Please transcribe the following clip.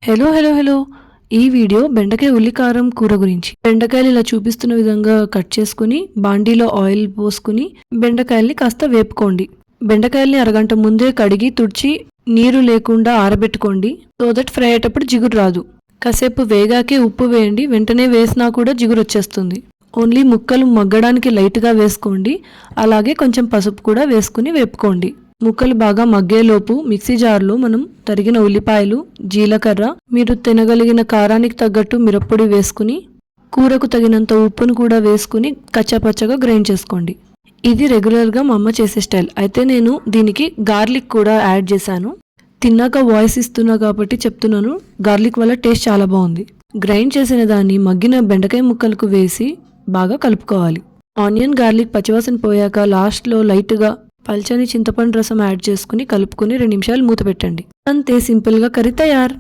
Hello. ఈ video బెండకాయ ఉల్లికారం కూర గురించి. బెండకాయలు ఇలా చూపిస్తున్న విధంగా కట్ చేసుకుని బాండీలో ఆయిల్ పోసుకుని బెండకాయల్ని కాస్త వేపుకోండి. బెండకాయల్ని అరగంట ముందే కడిగి తుడిచి నీరు లేకుండా ఆరబెట్టుకోండి. సో దట్ ఫ్రై అయ్యేటప్పుడు జిగురు రాదు. కాసేపు వేగాకే ఉప్పు వేయండి. వెంటనే వేసినా కూడా జిగురు వచ్చేస్తుంది. ఓన్లీ ముక్కలు మగ్గడానికి లైట్గా వేసుకోండి. అలాగే కొంచెం పసుపు కూడా వేసుకుని వేపుకోండి. ముక్కలు బాగా మగ్గేలోపు మిక్సీ జార్లో మనం తరిగిన ఉల్లిపాయలు, జీలకర్ర, మీరు తినగలిగిన కారానికి తగ్గట్టు మిరప్పొడి వేసుకుని కూరకు తగినంత ఉప్పును కూడా వేసుకుని కచ్చాపచ్చగా గ్రైండ్ చేసుకోండి. ఇది రెగ్యులర్గా మా అమ్మ చేసే స్టైల్. అయితే నేను దీనికి గార్లిక్ కూడా యాడ్ చేశాను. తిన్నాక వాయిస్ ఇస్తున్నా కాబట్టి చెప్తున్నాను, గార్లిక్ వల్ల టేస్ట్ చాలా బాగుంది. గ్రైండ్ చేసిన దాన్ని మగ్గిన బెండకాయ ముక్కలకు వేసి బాగా కలుపుకోవాలి. ఆనియన్ గార్లిక్ పచ్చివాసన పోయాక లాస్ట్లో లైట్గా పల్చని చింతపండు రసం యాడ్ చేసుకుని కలుపుకుని 2 నిమిషాలు మూత పెట్టండి. అంతే, సింపుల్గా కర్రీ తయారు.